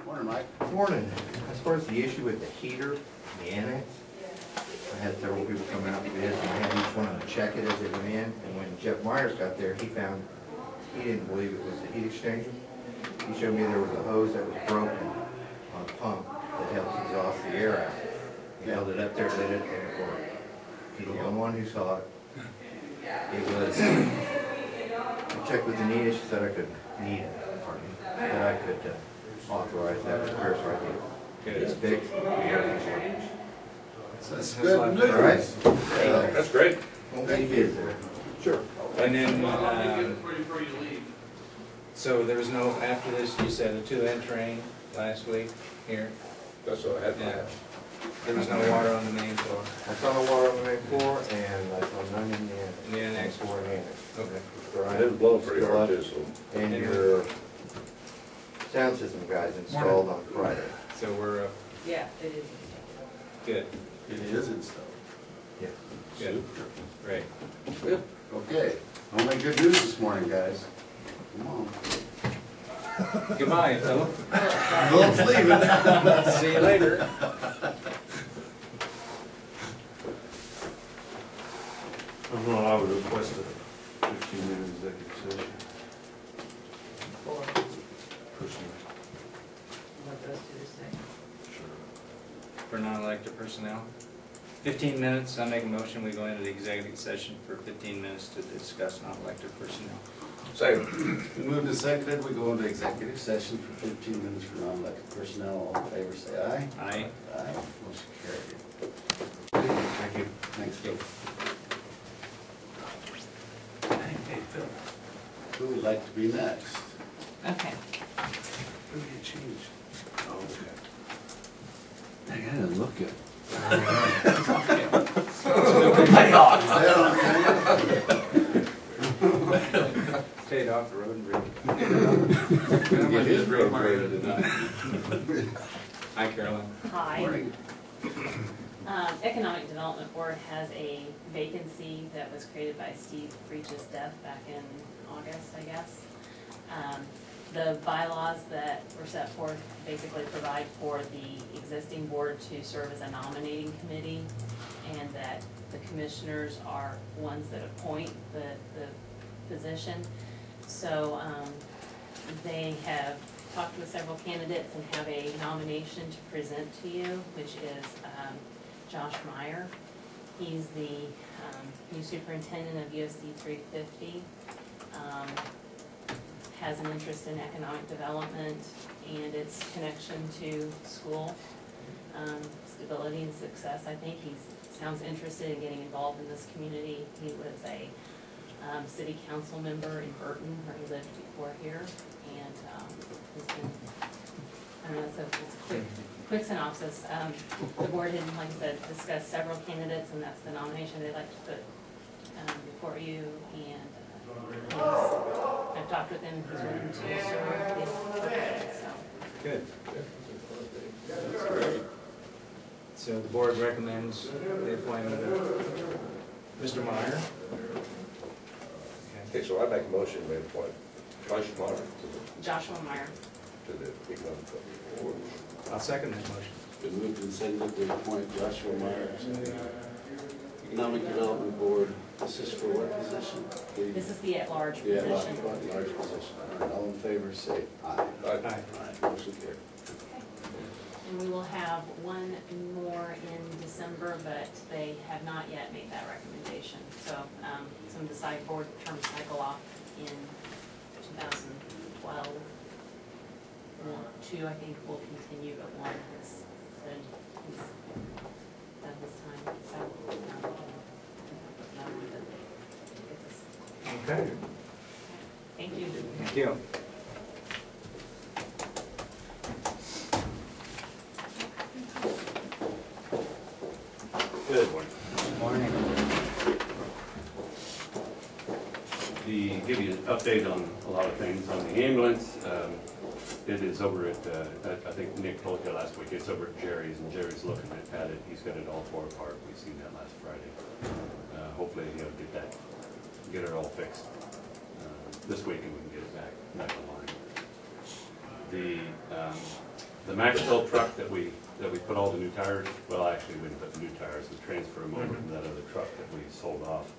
Morning, Mike. Morning. As far as the issue with the heater, the annex, I had several people come out and visit, and I had each one of them check it as they went in, and when Jeff Myers got there, he found, he didn't believe it was the heat exchanger. He showed me there was a hose that was broken on a pump that helps exhaust the air out. He held it up there, lit it, and it worked. He's the only one who saw it. It was, I checked with Anita, she said I could that I could authorize that repair, so I could. It's fixed. That's good news. All right? That's great. Won't be any bids there. Sure. And then, so there was no, after this, you said a 2-inch rain last week here? That's what I had. Yeah. There was no water on the main floor? I saw no water on the main floor, and I saw none in the annex. Floor in the annex. Okay. It was blowing pretty hard too, so. And your sound system guys installed on Friday. So we're, Yeah, it is. good, It is installed. Yeah. good, great. Okay, only good news this morning, guys. Come on. Goodbye, Philip. Philip's leaving. See you later. I would request a 15-minute executive session. Personally. What those two say. Sure. For non-elected personnel. 15 minutes, I make a motion, we go into the executive session for 15 minutes to discuss non-elected personnel. Second. We moved to seconded, we go into executive session for 15 minutes for non-elected personnel. All in favor, say aye. Aye. Aye. Motion carried. Thank you. Thanks, Phil. Hey, Phil. Who would like to be next? Okay. Who get changed? Oh, okay. I gotta look at. Stayed off the road and read. Get his road graded tonight. Hi, Carolyn. Hi. Morning. Economic Development Board has a vacancy that was created by Steve Breach's death back in August, I guess. The bylaws that were set forth basically provide for the existing board to serve as a nominating committee, and that the commissioners are ones that appoint the position. So they have talked with several candidates and have a nomination to present to you, which is Josh Meyer. He's the new superintendent of USD 350. Has an interest in economic development and its connection to school stability and success. I think he sounds interested in getting involved in this community. He was a city council member in Burton, where he lived before here, and has been, I don't know, so it's a quick synopsis. The board had, like I said, discussed several candidates, and that's the nomination they'd like to put before you, and I've talked with him, he's willing to serve, so. Good. That's great. So the board recommends the appointment of Mr. Meyer. Okay, so I make a motion to appoint Josh Meyer Joshua Meyer. to the economic development board. I'll second that motion. Been moved and seconded to appoint Joshua Meyer to Economic Development Board. This is for what position? This is the at-large Yeah, position. large position. All right, all in favor, say aye. Aye. Aye, motion carried. And we will have one more in December, but they have not yet made that recommendation. So some of the board terms cycle off in 2012. Two, I think, will continue, but one has said he's done his time. So Okay. thank you. Thank you. Good morning. Morning. Give you an update on a lot of things on the ambulance. It is over at, I think Nick told you last week, it's over at Jerry's, and Jerry's looking at it. He's got it all tore apart. We seen that last Friday. Hopefully he'll get it all fixed this week, and we can get it back online. The The Maxwell truck that we put all the new tires, well, actually, we didn't put the new tires, we transferred them over from that other truck that we sold off.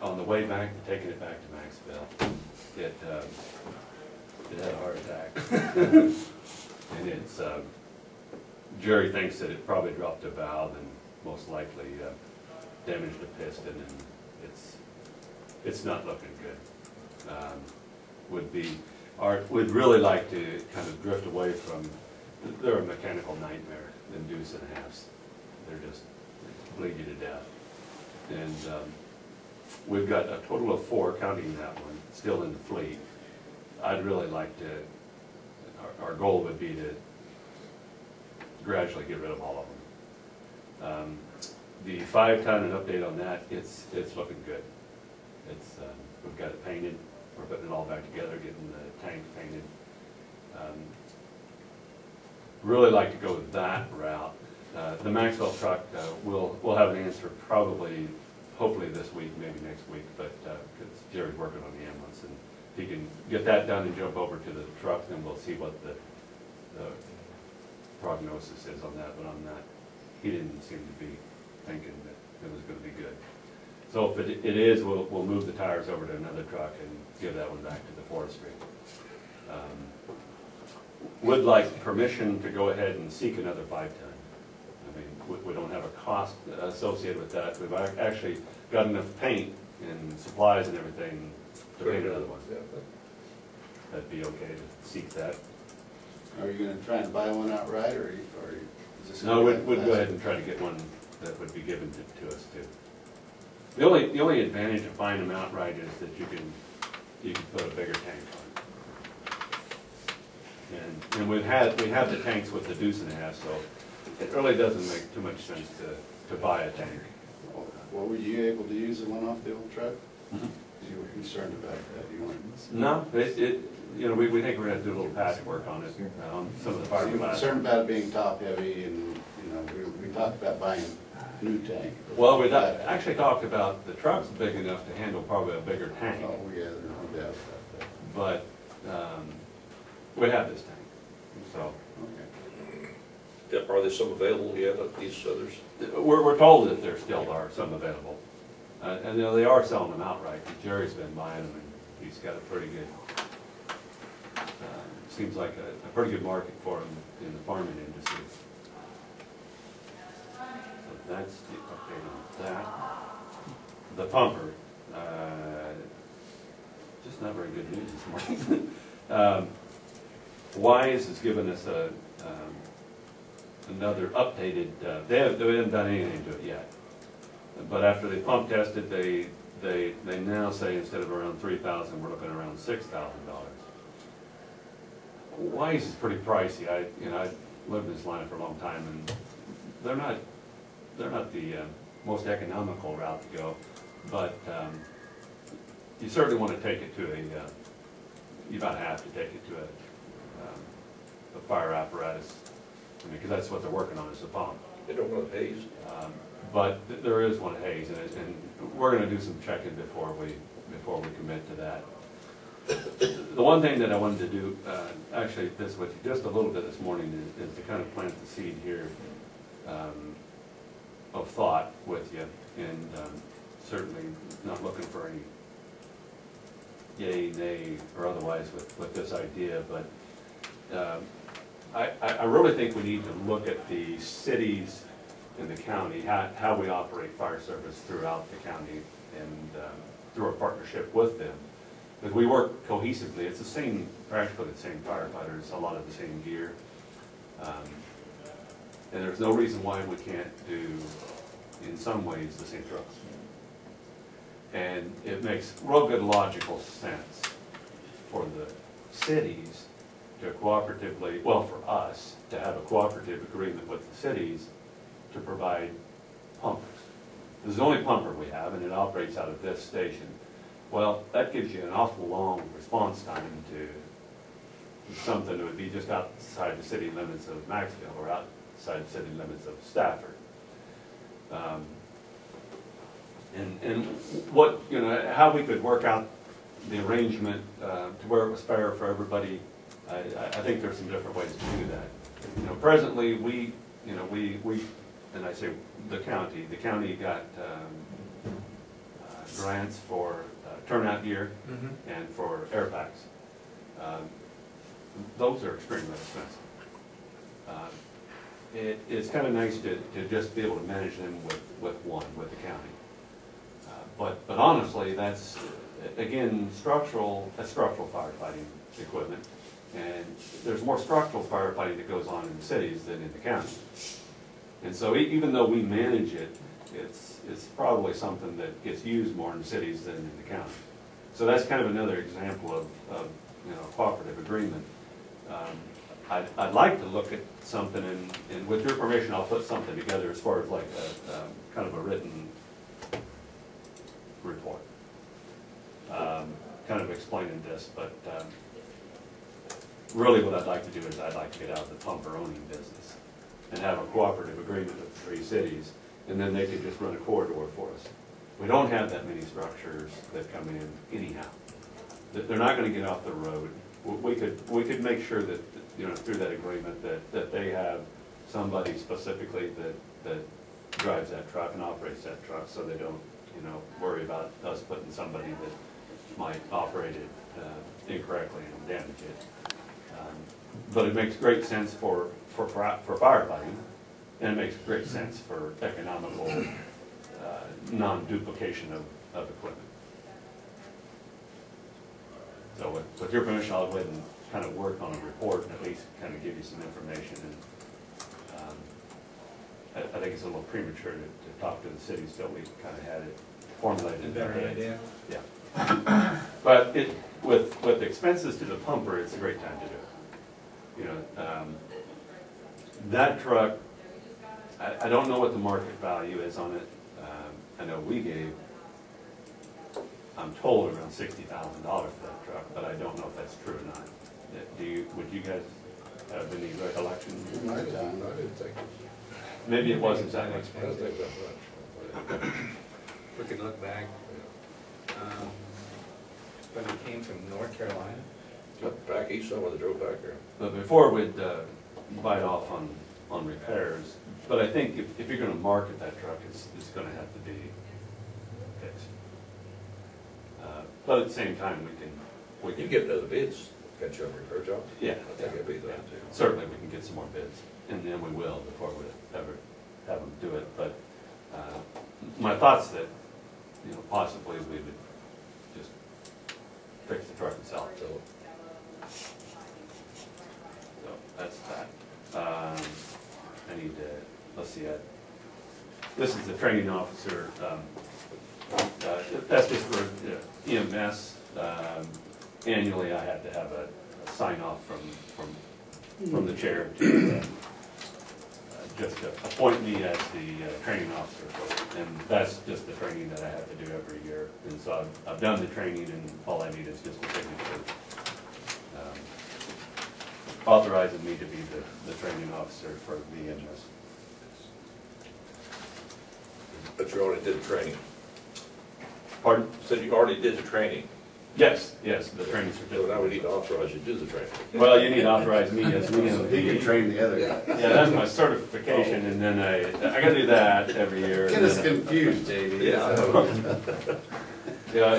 On the way back, taking it back to Maxville, it had a heart attack. And it's, Jerry thinks that it probably dropped a valve and most likely damaged a piston, and it's not looking good. We'd really like to kind of drift away from, they're a mechanical nightmare, them deuce and a halves. They're just bleed you to death. And we've got a total of 4, counting that one, still in the fleet. I'd really like to, our goal would be to gradually get rid of all of them. The 5-ton, an update on that, it's looking good. We've got it painted, we're putting it all back together, getting the tank painted. Really like to go that route. The Maxwell truck, we'll have an answer probably, hopefully this week, maybe next week, but because Jerry's working on the ambulance, and if he can get that done and jump over to the truck, then we'll see what the prognosis is on that. But on that, he didn't seem to be thinking that it was going to be good. So if it is, we'll move the tires over to another truck and give that one back to the forestry. Would like permission to go ahead and seek another 5-ton. I mean, we don't have a cost associated with that. We've actually got enough paint and supplies and everything to paint another one. That'd be okay to seek that. Are you gonna try and buy one outright, or is this? No, we'd go ahead and try to get one that would be given to us too. The only advantage of buying them outright is that you can put a bigger tank on. And we have the tanks with the deuce and a half, so it really doesn't make too much sense to buy a tank. Well, were you able to use the one off the old truck? You were concerned about that, you weren't? No, we think we're gonna do a little patchwork on it, on some of the So you're fiberglass. concerned about it being top heavy, and, we talked about buying a new tank. Well, we actually talked about the truck's big enough to handle probably a bigger tank, Oh, yeah, there's no doubt about that. but we have this tank, so. Okay. Yep, are there some available yet of these others? We're told that there still are some available. And they are selling them outright. Jerry's been buying them, and he's got a pretty good, seems like a pretty good market for them in the farming industry. So that's the update on that. The pumper, just not very good news this morning. Wise has given us another updated, they haven't done anything to it yet. But after they pump tested, they now say instead of around $3,000, we're looking around $6,000. Wise is pretty pricey. I lived in this line for a long time, and they're not the most economical route to go. But you certainly want to take it to you about have to take it to a fire apparatus. I mean, because that's what they're working on is the pump. They don't want haze? But there is one haze, and we're going to do some checking before we commit to that. The one thing that I wanted to do, actually, this with you just a little bit this morning, is to kind of plant the seed here of thought with you, and certainly not looking for any yay, nay, or otherwise with this idea, but I really think we need to look at the cities in the county, how we operate fire service throughout the county, and through our partnership with them. Because we work cohesively, it's the same, practically the same firefighters, a lot of the same gear. And there's no reason why we can't do, in some ways, the same trucks. And it makes real good logical sense for the cities to cooperatively, well, for us, to have a cooperative agreement with the cities to provide pumpers. This is the only pumper we have, and it operates out of this station. Well, that gives you an awful long response time to something that would be just outside the city limits of Maxville or outside the city limits of Stafford. And what, how we could work out the arrangement to where it was fair for everybody, I think there's some different ways to do that. You know, presently, we, and I say the county got grants for turnout gear and for air packs. Those are extremely expensive. It's kind of nice to just be able to manage them with the county. But honestly, that's, again, structural firefighting equipment. And there's more structural firefighting that goes on in the cities than in the county. And so even though we manage it, it's probably something that gets used more in the cities than in the county. So that's kind of another example of cooperative agreement. I'd like to look at something, and with your permission, I'll put something together as far as like a kind of a written report, kind of explaining this. But really, what I'd like to do is I'd like to get out of the pumper owning business and have a cooperative agreement with the 3 cities, and then they could just run a corridor for us. We don't have that many structures that come in anyhow. They're not going to get off the road. We could make sure that, through that agreement, that they have somebody specifically that drives that truck and operates that truck, so they don't, worry about us putting somebody that might operate it incorrectly and damage it. But it makes great sense for firefighting, and it makes great sense for economical non-duplication of equipment. So with your permission, I'll go ahead and kind of work on a report and at least kind of give you some information. And I think it's a little premature to talk to the cities till we kind of had it formulated. A better idea. Yeah. But with expenses to the pumper, it's a great time to do it. That truck, I don't know what the market value is on it. I know we gave, I'm told, around $60,000 for that truck, but I don't know if that's true or not. Would you guys have any recollection? In my time, I didn't think, Maybe it wasn't that much. I don't think that much. We could look back, when it came from North Carolina. Back east, someone that drove back there. But before we'd bite off on repairs, but I think if you're gonna market that truck, it's gonna have to be fixed. But at the same time, we You can get other bids, got you on repair jobs? Yeah. I think it'd be that too. certainly we can get some more bids, and then we will before we ever have them do it. But my thoughts that, possibly we would just fix the truck and sell it. So, So that's that. I need to, let's see, this is the training officer. That's just for EMS. Annually, I have to have a sign off from the chair to just to appoint me as the training officer. And that's just the training that I have to do every year. And so I've done the training, and all I need is just a signature authorizing me to be the training officer for the EMS. but you already did the training. Pardon? Said you already did the training, Yes, the training so certificate. now we need to authorize you to do the training. Well, you need to authorize me as the he can train the other guy. Yeah, that's my certification, and then I gotta do that every year. Get us confused, JD. Yeah.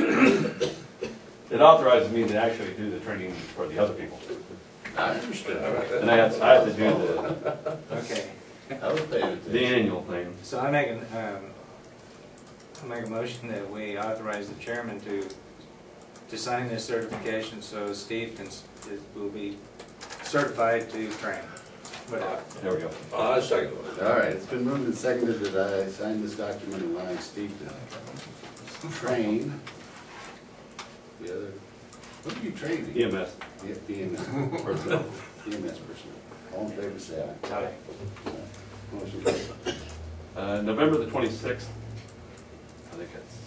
It authorizes me to actually do the training for the other people. I understand. And I have to do Okay, I was paying attention. the annual thing. so I make a motion that we authorize the chairman to sign this certification so Steve will be certified to train. Whatever. There we go. I second it. All right, it's been moved and seconded that I sign this document allowing Steve to train the other, what are you training? EMS. The EMS personnel. EMS personnel. All in favor, say aye. Aye. Motion carried. November the 26th, I think it's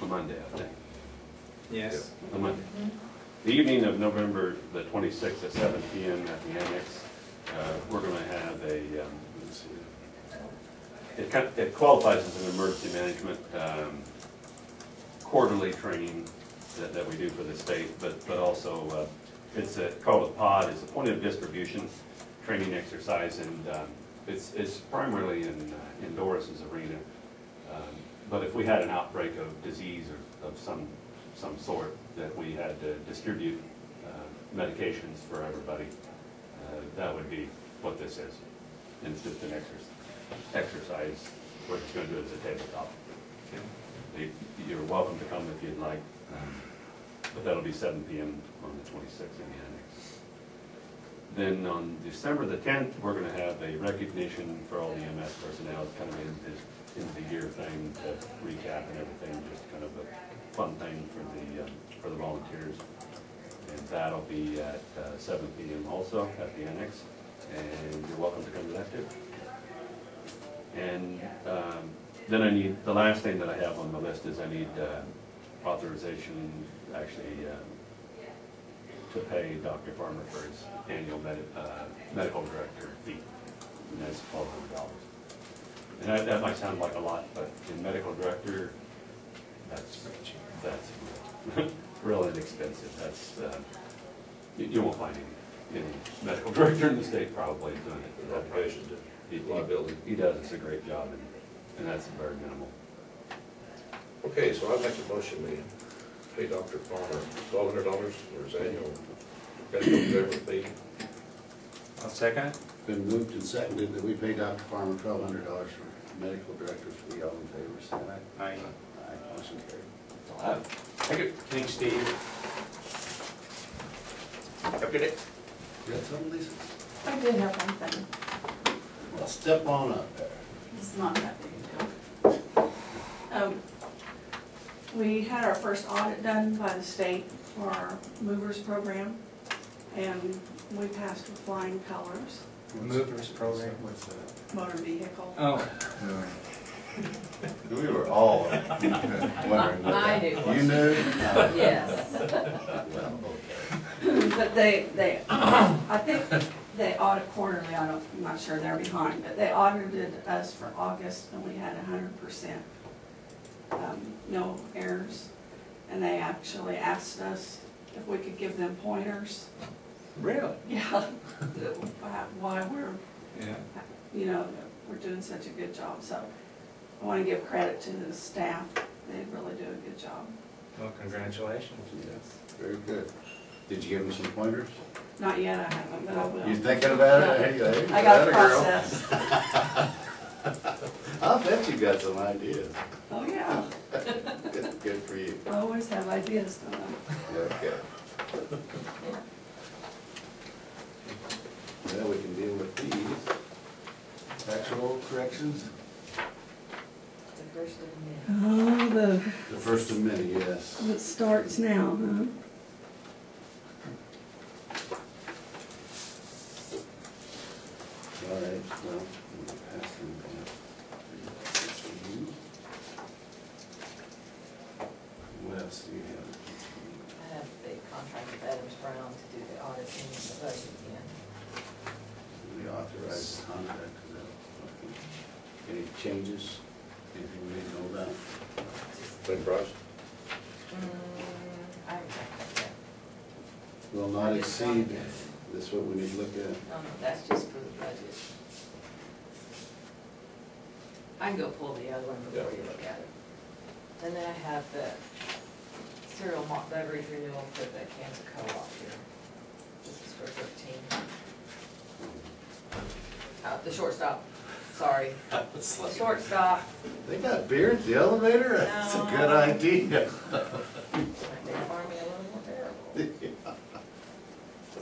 a Monday, I think. Yes. A Monday. The evening of November the 26th at 7 p.m. at the Annex, we're going to have it qualifies as an emergency management quarterly training that we do for the state, but also It's called a pod. It's a point of distribution training exercise, and it's primarily in Doris's arena. But if we had an outbreak of disease or of some sort that we had to distribute medications for everybody, that would be what this is. And it's just an exercise. We're just going to do it as a tabletop. You're welcome to come if you'd like, but that'll be 7 p.m. on the 26th in the annex. Then on December the 10th, we're going to have a recognition for all the EMS personnel. It's kind of in the year thing to recap and everything, just kind of a fun thing for the volunteers. And that'll be at 7 p.m. also at the annex, and you're welcome to come to that too. And then I need, the last thing that I have on the list is I need authorization actually to pay Dr. Farmer for his annual medical director fee, and that's $1,200. And that might sound like a lot, but in medical director, that's real inexpensive. That's you won't find any medical director in the state probably doing it. Occupation, liability. He does. It's a great job, and that's very minimal. Okay, so I'll make a motion, we pay Dr. Farmer $1,200 for his annual medical director fee. I'll second it. Been moved and seconded that we pay Dr. Farmer $1,200 for medical director's fee. All in favor, say aye. Aye. Aye, motion carried. That's all I have. Thank you. Thanks, Steve. Have a good day. You got something, Lisa? I did have one thing. Well, step on up there. It's not that big a deal. We had our first audit done by the state for our movers program, and we passed with flying colors. Movers program, what's that? Motor vehicle. Oh. We were all wondering what I Uh, that. knew. You knew? Yes. Well, okay. But they, I think they audit quarterly, I'm not sure, they're behind, but they audited us for August, and we had 100%, no errors. And they actually asked us if we could give them pointers. Really? Yeah. Why we're, Yeah. you know, we're doing such a good job, so I want to give credit to the staff, they really do a good job. Well, congratulations. Yes, very good. Did you give them some pointers? Not yet, I haven't, but I will. You thinking about it? Hey, I got a girl. process. I'll bet you got some ideas. Oh, yeah, Good for you. I always have ideas, don't I? Okay. Well, we can deal with these. Actual corrections? The first of May. Oh, The first of many, yes. it starts now, huh? All right, well, we'll pass them down. What else do you have? I have the contract with Adams Brown to do the audit and the budget again. We authorize the contract, is that, okay. Any changes, anything we need to know about? Same price? I haven't checked that yet. Will not exceed, this is what we need to look at. No, that's just for the budget. I can go pull the other one before you look at it. And then I have the cereal malt beverage renewal for the Kansas Co-op here. This is for 13. The shortstop, sorry. The shortstop. They got beer at the elevator? That's a good No. idea. They farm me a little more terrible. So,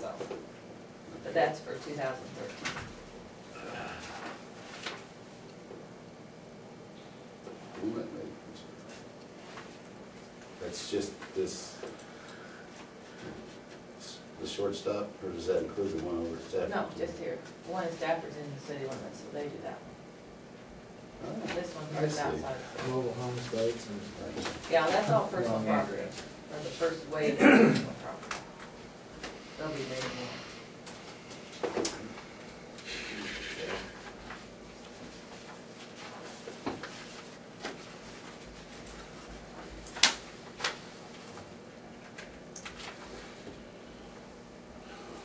but that's for 2013. That's just this, the shortstop, or does that include the one over at Stafford? No, just here. The one in Stafford's in the city limits, so they do that one. Oh, This one I goes see. outside. Mobile home sites and. Yeah, that's all personal property, or the first wave of personal property. There'll be many more.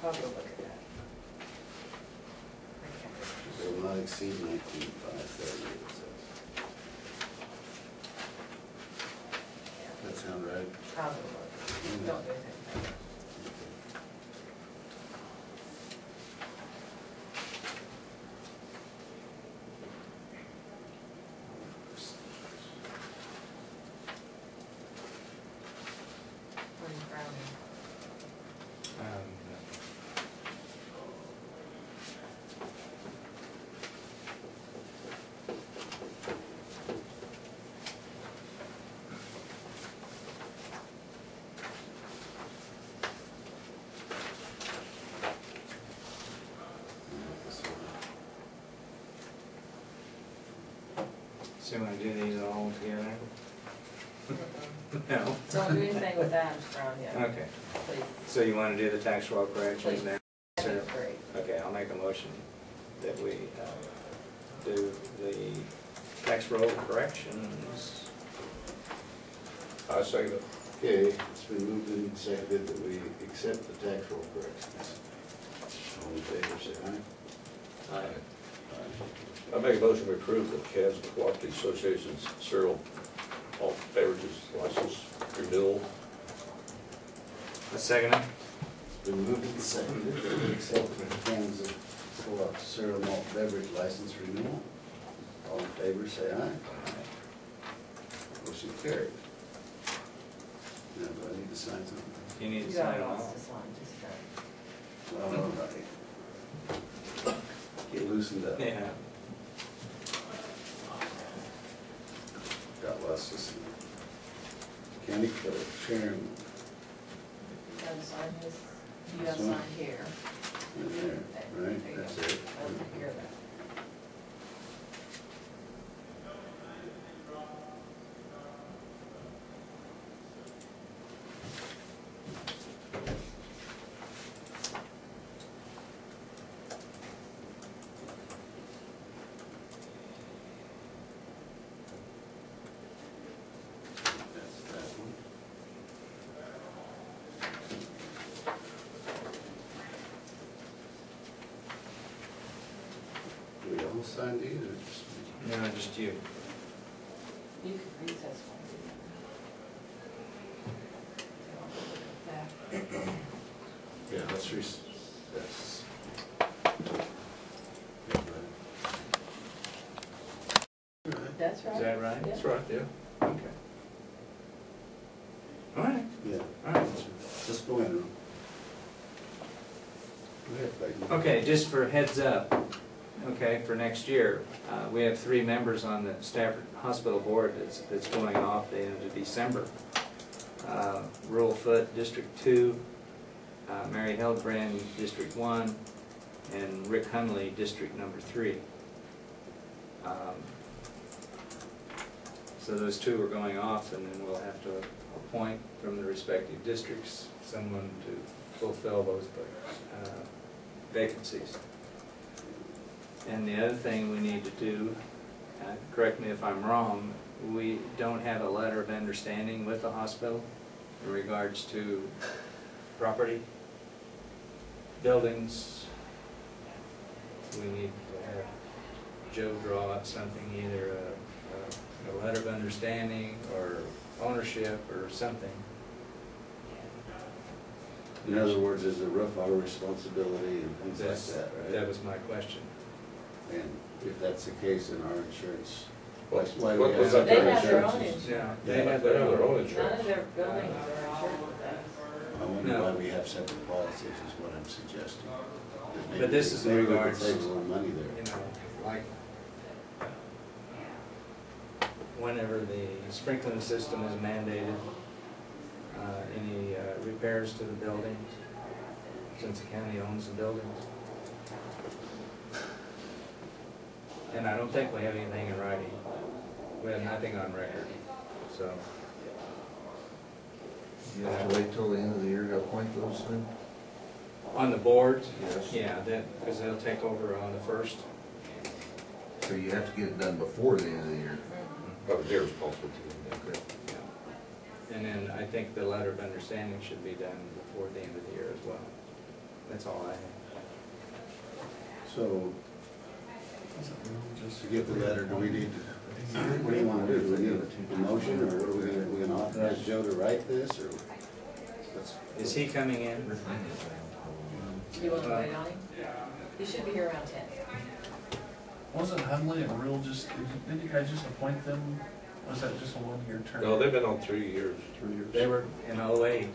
I'll go look at that. I can't remember. Will not exceed 19,530, it says. That sound right? I'll go look. Don't do anything. What are you frowning? So you wanna do these all together? No? Don't do anything with Adam's frown yet, Okay, please. so you wanna do the tax roll corrections Please. now? That'd be great. Okay, I'll make a motion that we do the tax roll corrections. I second it. Okay, it's been moved and seconded that we accept the tax roll corrections. All in favor, say aye. Aye. I make a motion to approve the Kansas Cooperative Association's cereal malt beverages license renewal. A second it? It's been moved and seconded that we accept the Kansas Co-op cereal malt beverage license renewal. All in favor, say aye. Motion carried. Now, do I need to sign something? You need to You sign got them it all all. to sign, just, All right. Get loosened up. Yeah. Got lots to see. County Clerk, Sharon, you gotta sign this, you This gotta one? sign here. in there, There right? you That's go. it. I'll take care of that. That's that one. Do we all sign these or just me? No, just you. You can recess one. Yeah, let's recess. That's right. Is that right? Yeah. That's right, yeah. Okay. All right, Yeah, all right. just go in. Go ahead, Clayton. Okay, just for heads up, okay, for next year, we have 3 members on the Stafford Hospital Board that's going off the end of December. Rural Foot, District 2, Mary Hildbrand, District 1, and Rick Hunley, District number 3. So those 2 are going off, and then we'll have to appoint from the respective districts someone to fulfill those vacancies. And the other thing we need to do, correct me if I'm wrong, we don't have a letter of understanding with the hospital in regards to property, buildings. We need to have Joe draw up something, either a letter of understanding or ownership or something. In other words, is the roof our responsibility and things That's- like that, right? That was my question. And if that's the case, then our insurance, What- why do we what was have that? They our have their own insurances? insurance. Yeah, They have their own None insurance. of their buildings are insured with us. I wonder No. why we have separate policies is what I'm suggesting. But this is in maybe we could regards- save a little money there. You know, like whenever the sprinkling system is mandated, any repairs to the buildings, since the county owns the buildings. And I don't think we have anything in writing. We have nothing on record, so. You have to wait till the end of the year to appoint those then? On the boards? Yes. Yeah, because they'll take over on the 1st. So you have to get it done before the end of the year. But they're responsible to them. Okay. Yeah. And then I think the letter of understanding should be done before the end of the year as well. That's all I have. So, just to get the letter, do we need to, what do you wanna do? Do we need a motion, or what are we gonna authorize Joe to write this, or? let's- Is he coming in? You want to wait on him? He should be here around 10. Wasn't Hunley and Real just, didn't you guys just appoint them? Was that just a one-year term? No, they've been on 3 years. 3 years? They were in '08.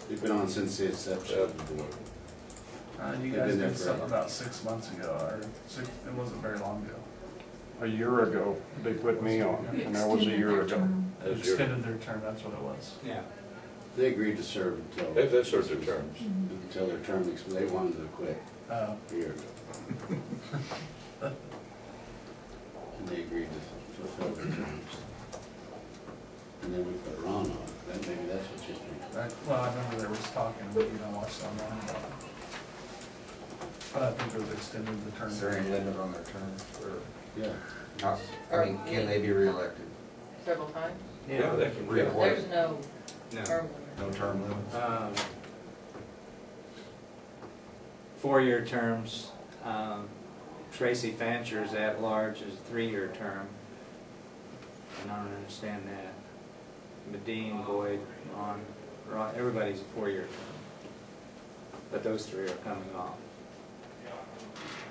We've been on since the inception of the board. You They've guys been there did for- something about 6 months ago, or six, it wasn't very long ago. A year ago, they put me on, and that was a year ago. They extended their term, that's what it was. Yeah. They agreed to serve until. They've served their terms. Until their term, they wanted to quit a year ago. And they agreed to fulfill their terms. And then we put Ron on, then maybe that's what you think. Well, I remember there was talking, but you know, watched online about it. But I think it was extended the term. Is there any limit on their term, or, Yeah. I mean, can they be reelected? Several times? Yeah, they can Reappoint. There's no No. term limit. No term limits? 4-year terms. Tracy Fancher's at-large is a 3-year term. I don't understand that. Medine, Boyd, Ron, everybody's a 4-year term. But those 3 are coming off.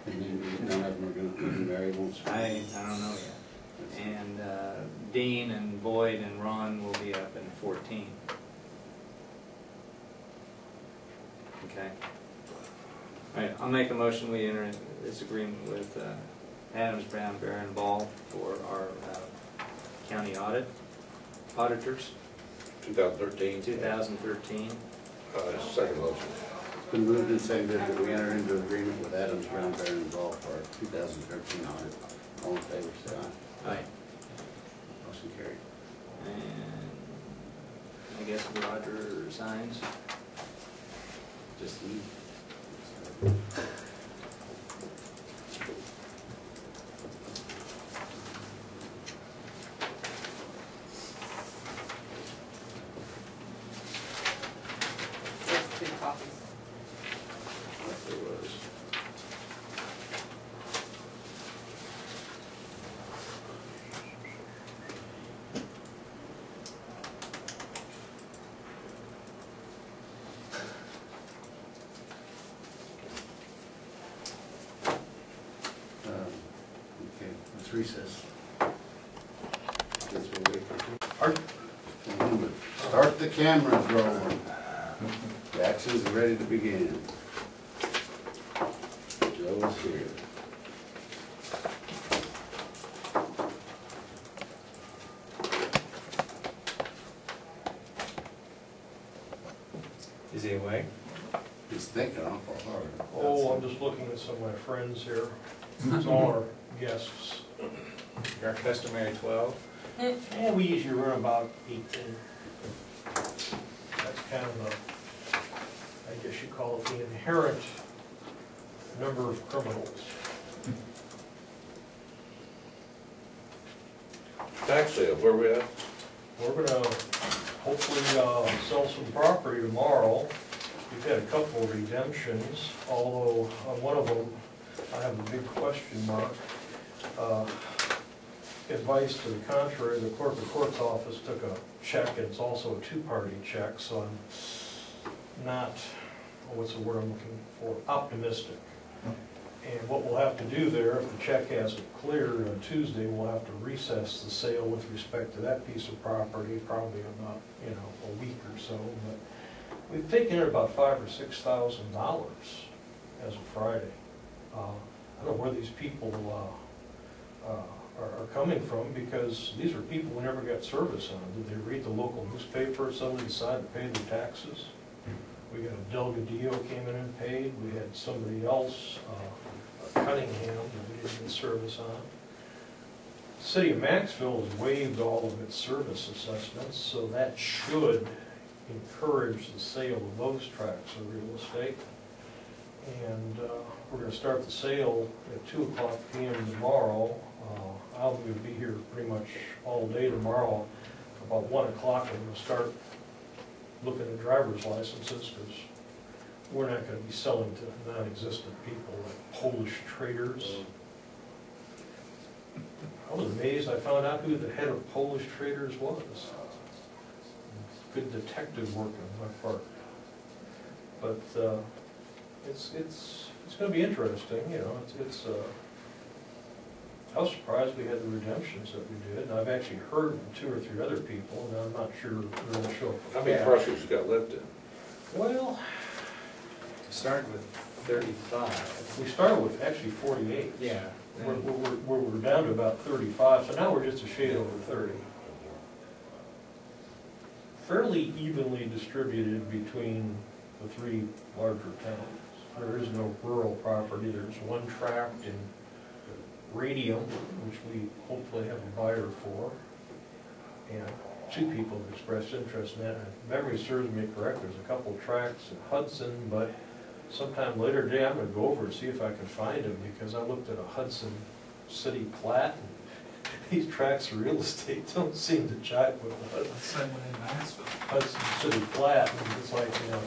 And then none of them are gonna, Mary won't serve. I don't know yet. And Dean and Boyd and Ron will be up in 14. Okay. All right, I'll make a motion, we enter this agreement with Adams, Brown, Bear, and Ball for our county auditors, 2013. 2013. Second motion. It's been moved and seconded that we enter into agreement with Adams, Brown, Bear, and Ball for our 2013 audit. All in favor, say aye. Aye. Motion carried. And I guess Roger signs. Just leave. There's 2 copies. There was. Okay, let's recess. Guess we'll wait for Start the cameras rolling. The actions are ready to begin. Joe is here. Is he awake? He's thinking awful hard. Oh, I'm just looking at some of my friends here. It's all our guests. Our customary 12? And we usually run about 18. That's kind of the, I guess you call it the inherent number of criminals. Tax sale, where we at? We're gonna hopefully sell some property tomorrow. We've had a couple of redemptions, although on one of them, I have a big question mark. Advice to the contrary, the clerk of court's office took a check, and it's also a 2-party check, so I'm not, what's the word I'm looking for, optimistic. And what we'll have to do there, if the check hasn't cleared on Tuesday, we'll have to recess the sale with respect to that piece of property, probably about, a week or so. But we've taken in about $5,000 or $6,000 as of Friday. I don't know where these people are coming from, because these are people who never got service on. Did they read the local newspaper, suddenly decide to pay their taxes? We got a Delgadillo came in and paid. We had somebody else, Cunningham, that we didn't get service on. The city of Maxville has waived all of its service assessments, so that should encourage the sale of those tracts of real estate. And we're going to start the sale at 2:00 p.m. tomorrow. I'll be here pretty much all day tomorrow. About 1 o'clock, I'm going to start looking at driver's licenses, because we're not gonna be selling to non-existent people like Polish traders. I was amazed, I found out who the head of Polish traders was. Good detective work on my part. But, it's gonna be interesting, you know, I was surprised we had the redemptions that we did, and I've actually heard from 2 or 3 other people, and I'm not sure they're gonna show up. How many prosecutors got left in? Well, Started with 35. we started with actually 48. Yeah. We're down to about 35, so now we're just a shade over 30. Fairly evenly distributed between the 3 larger towns. There is no rural property, there's 1 tract in Radium, which we hopefully have a buyer for, and 2 people have expressed interest in that. If memory serves me correct, there's a couple tracts in Hudson, but sometime later today, I'm gonna go over and see if I can find them, because I looked at a Hudson city plat, and these tracts of real estate don't seem to jive with the Hudson city plat, and it's like, you know,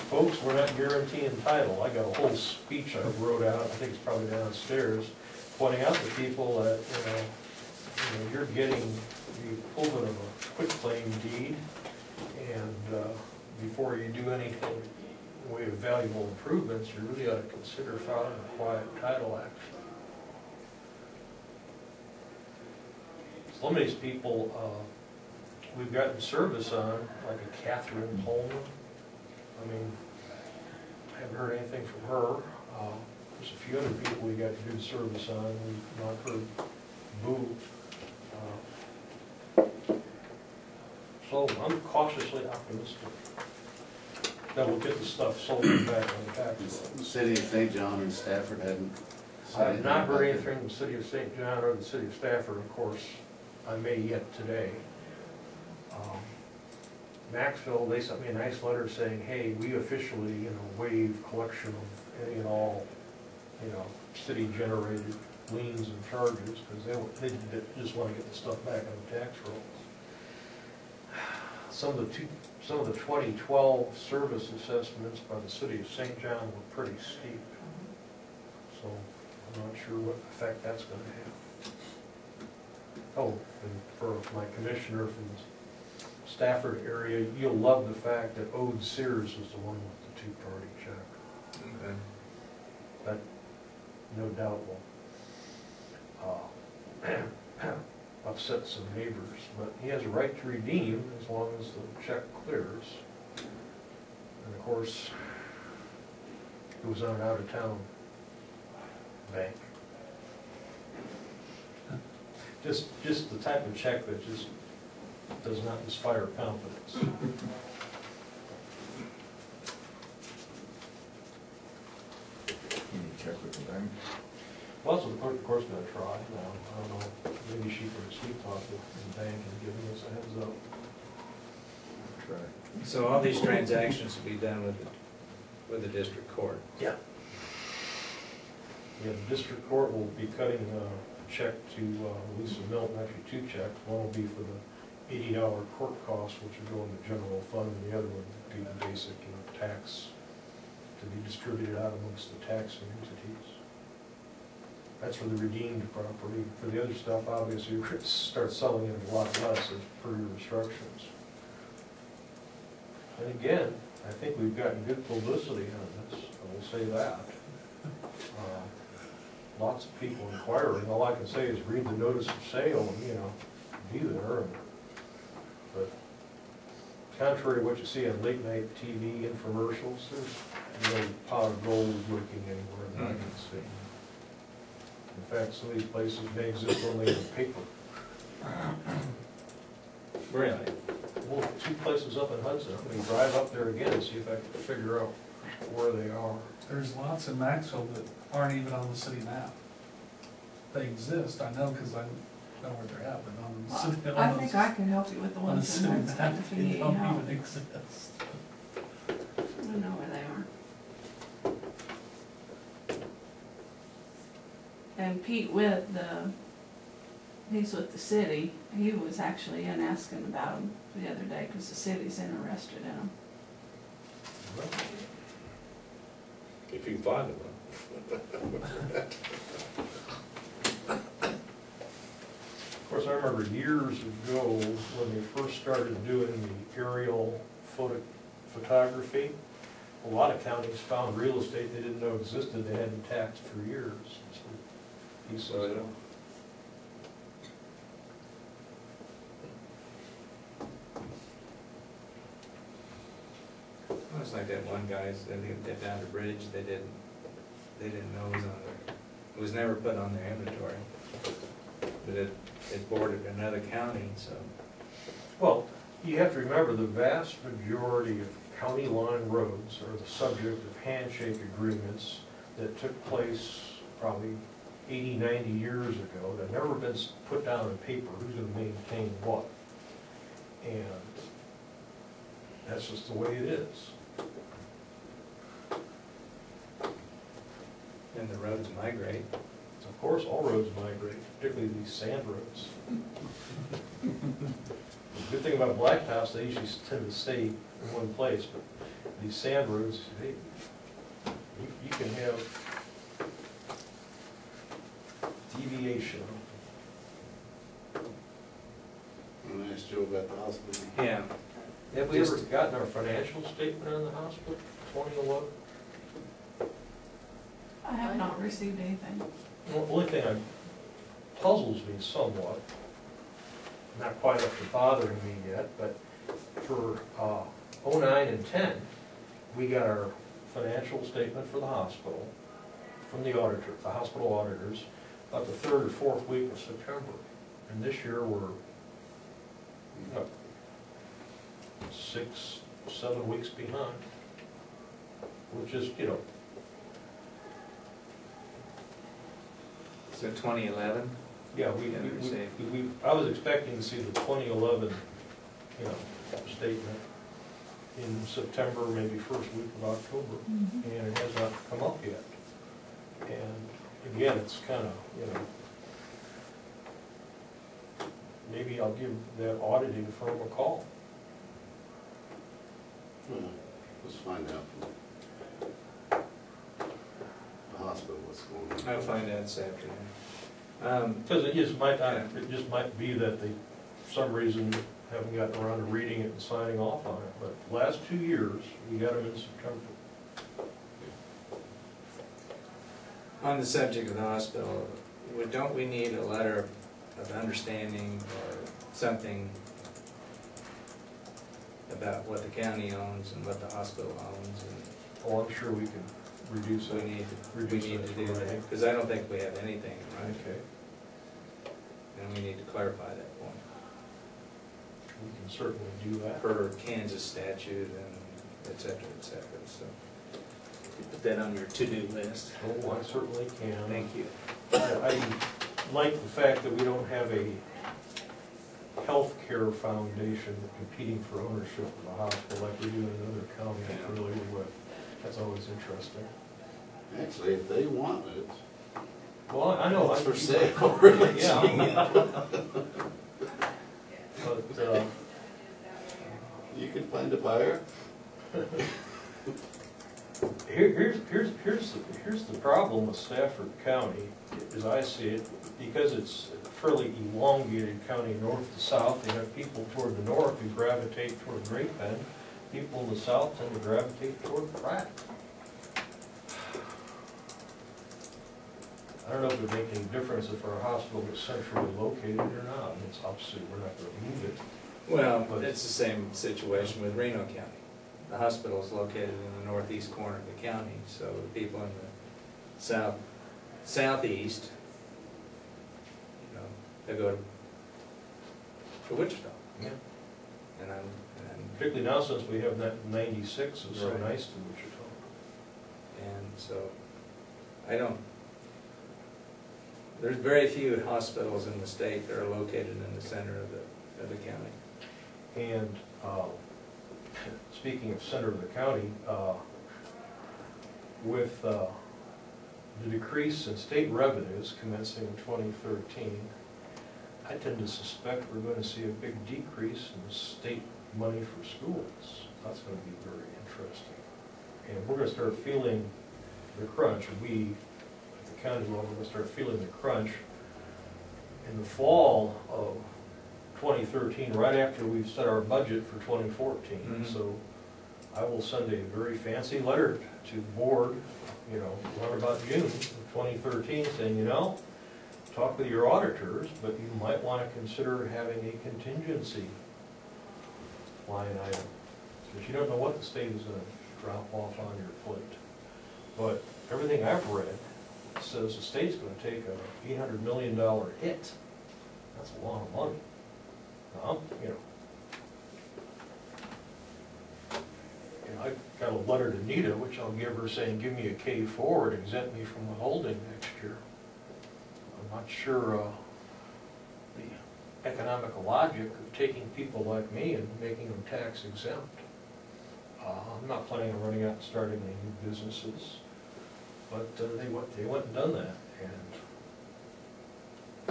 folks, we're not guaranteeing title. I got a whole speech I wrote out, I think it's probably downstairs, pointing out to people that, you know, you're getting the equivalent of a quitclaim deed, and before you do anything in the way of valuable improvements, you really ought to consider filing a quiet title action. Some of these people we've gotten service on, like a Catherine Holman. I mean, I haven't heard anything from her. There's a few other people we got good service on. We've not heard boo. So I'm cautiously optimistic that we'll get the stuff sold back on the tax roll. The city of St. John and Stafford haven't said I have anything not heard about it. anything from the city of St. John or the city of Stafford, of course. I may yet today. Maxville, they sent me a nice letter saying, hey, we officially, you know, waive collection of any and all, you know, city-generated liens and charges, because they just want to get the stuff back on the tax rolls. Some of the 2012 service assessments by the city of St. John were pretty steep. So I'm not sure what effect that's going to have. Oh, and for my commissioner from the Stafford area, you'll love the fact that Ode Sears is the one with the 2-party check. Okay. That, no doubt, will upset some neighbors, but he has a right to redeem as long as the check clears. And of course, it was on an out-of-town bank. Just the type of check that just does not inspire confidence. Can you check with the bank? Well, that's what the clerk, of course, gonna try. Now, I don't know, maybe she could sweet talk with the bank and giving us a heads up. Try. So all these transactions will be done with the district court? Yeah. Yeah, the district court will be cutting a check to Lisa Milton, actually 2 checks. One will be for the $80 court costs, which will go in the general fund, and the other one would be the basic, you know, tax to be distributed out amongst the taxing entities. That's for the redeemed property. For the other stuff, obviously, we're going to start selling it a lot less as per your instructions. And again, I think we've gotten good publicity on this, I will say that. Lots of people inquiring. All I can say is read the notice of sale and, you know, be there. But contrary to what you see on late night TV infomercials, there's no pot of gold lurking anywhere that I can see. In fact, some of these places may exist only in paper. Really? Well, 2 places up in Hudson. I'm gonna drive up there again and see if I can figure out where they are. There's lots in Maxville that aren't even on the city map. They exist, I know, because I know where they're at, but on the city. I think I can help you with the On the ones city in Hudson map, if they you need don't help. even exist. I know where they are. And Pete Witt, he's with the city, he was actually in asking about them the other day, because the city's interested in them. If you can find them. Of course, I remember years ago when they first started doing the aerial photography, a lot of counties found real estate they didn't know existed, they hadn't taxed for years. So, yeah. Well, it's like that one guy said they found a bridge, they didn't know it was on there. It was never put on their inventory. But it bordered another county, so. Well, you have to remember, the vast majority of county line roads are the subject of handshake agreements that took place probably 80, 90 years ago. They've never been put down on paper, who's gonna maintain what. And that's just the way it is. And the roads migrate. Of course, all roads migrate, particularly these sand roads. The good thing about blacktops, they usually tend to stay in one place, but these sand roads, you can have deviation. And I asked Joe about the hospital. Yeah. Have we ever gotten our financial statement on the hospital, 2011? I have not received anything. Well, the only thing that puzzles me somewhat, not quite up to bothering me yet, but for 09 and 10, we got our financial statement for the hospital from the auditor, the hospital auditors, about the 3rd or 4th week of September. And this year we're 6, 7 weeks behind, which is, you know. So 2011? Yeah, I was expecting to see the 2011, you know, statement in September, maybe first week of October, and it has not come up yet. And again, it's kind of, you know, maybe I'll give that auditing firm a call. Well, let's find out from the hospital what's going on. I'll find out this afternoon. Because it just might be that they, for some reason, haven't gotten around to reading it and signing off on it. But the last 2 years, we got them in September. On the subject of the hospital, don't we need a letter of understanding or something about what the county owns and what the hospital owns? And Oh, I'm sure we can reduce we it. need Reduce to do it, that, right. because I don't think we have anything, right? Okay, And we need to clarify that point. we can certainly do that. Per Kansas statute and et cetera, so. Put that on your to-do list. Oh, I certainly can. Thank you. I like the fact that we don't have a healthcare foundation competing for ownership of the hospital like we do in other counties Yeah. familiar with. That's always interesting. Actually, if they want it, Well, I know. it's for I- sale. Yeah. But, You can find a buyer. here's the problem with Stafford County, as I see it, because it's a fairly elongated county north to south. They have people toward the north who gravitate toward Great Bend. People in the south tend to gravitate toward Pratt. I don't know if it would make any difference if our hospital was centrally located or not. It's obviously, we're not going to move it. Well, it's the same situation with Reno County. The hospital is located in the northeast corner of the county, so the people in the southeast, you know, they go to Wichita. Yeah. And I'm Particularly now since we have that 96, it's so Right. nice to Wichita. And so, there's very few hospitals in the state that are located in the center of the county. And speaking of center of the county, with the decrease in state revenues commencing in 2013, I tend to suspect we're going to see a big decrease in state money for schools. That's going to be very interesting. And we're going to start feeling the crunch, we, at the county level, will start feeling the crunch in the fall of 2013, right after we've set our budget for 2014. Mhm. So I will send a very fancy letter to the board, you know, around about June of 2013, saying, you know, talk with your auditors, but you might want to consider having a contingency line item, because you don't know what the state is going to drop off on your plate. But everything I've read says the state's going to take a $800 million hit. That's a lot of money. You know, I got a letter to Nita, which I'll give her, saying, give me a K-4 and exempt me from withholding next year. I'm not sure the economical logic of taking people like me and making them tax exempt. I'm not planning on running out and starting any new businesses, but they went and done that, and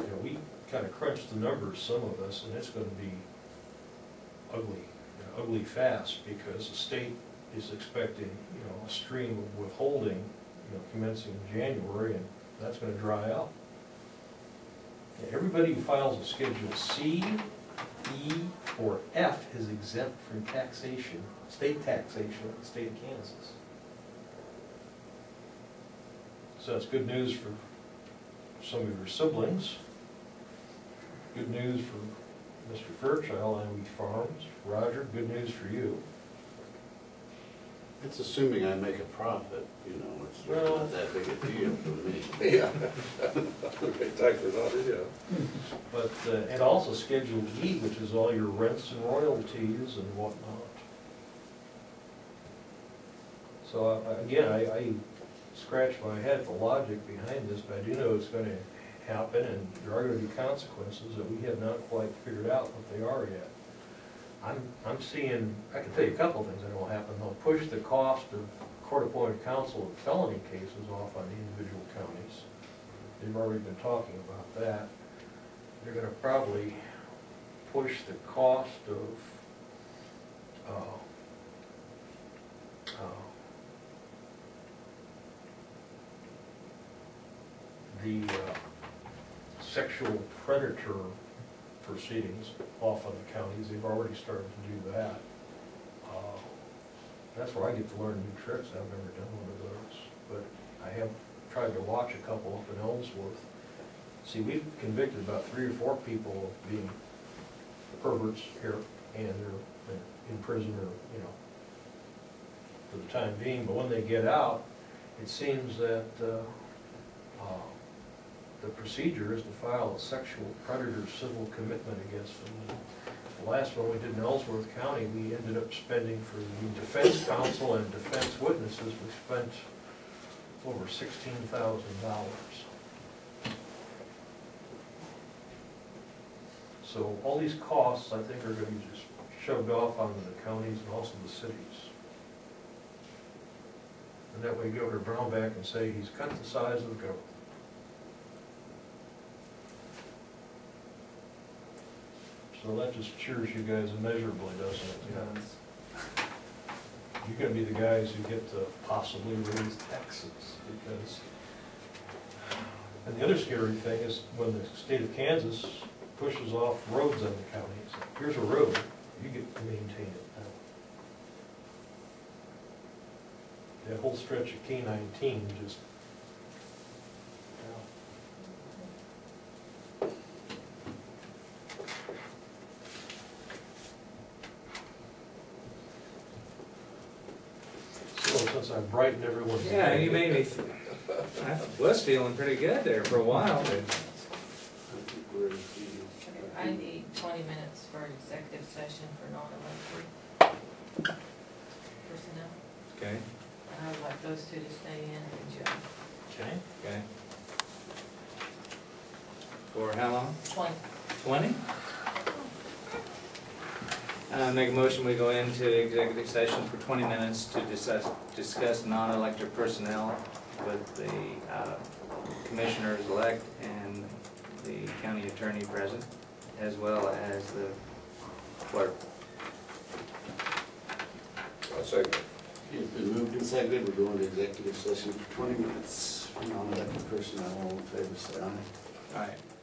you know, we kind of crunched the numbers, some of us, and it's going to be ugly, ugly fast, because the state is expecting, you know, a stream of withholding, you know, commencing in January, and that's going to dry up. And everybody who files a Schedule C, E, or F is exempt from taxation, state taxation in the state of Kansas. So that's good news for some of your siblings. Good news for Mr. Fairchild and Wheat Farms. Roger, good news for you. It's assuming I make a profit, you know, it's Well- not that big a deal for me. Yeah. Okay, taxes on it, yeah. But, and also Schedule E, which is all your rents and royalties and whatnot. So again, I scratch my head at the logic behind this, but I do know it's going to happen, and there are going to be consequences that we have not quite figured out what they are yet. I'm seeing, I can tell you a couple of things that will happen. They'll push the cost of court-appointed counsel of felony cases off on the individual counties. They've already been talking about that. They're going to probably push the cost of the sexual predator proceedings off on the counties. They've already started to do that. That's where I get to learn new tricks. I've never done one of those. But I have tried to watch a couple up in Ellsworth. See, we've convicted about 3 or 4 people of being perverts here, and they're in prison, or, you know, for the time being. But when they get out, it seems that the procedure is to file a sexual predator civil commitment against them. The last one we did in Ellsworth County, we ended up spending, for the defense counsel and defense witnesses, we spent over $16,000. So all these costs, I think, are going to be just shoved off onto the counties and also the cities. And that way Governor Brownback can say he's cut the size of the government. So that just cheers you guys immeasurably, doesn't it? Yeah. You're gonna be the guys who get to possibly raise taxes, because, and the other scary thing is when the state of Kansas pushes off roads on the county. So here's a road, you get to maintain it now. That whole stretch of K-19 just, since I brightened everyone's day. Yeah, you made me, I was feeling pretty good there for a while. I need 20 minutes for an executive session for non-elected personnel, Okay, and I would like those two to stay in and Joe. Okay. okay. For how long? 20. 20? Make a motion, we go into executive session for 20 minutes to discuss non-elected personnel with the commissioners-elect and the county attorney present, as well as the clerk. I'll second. It's been moved moved and seconded, we're going to executive session for 20 minutes for non-elected personnel. All in favor, say aye. All right.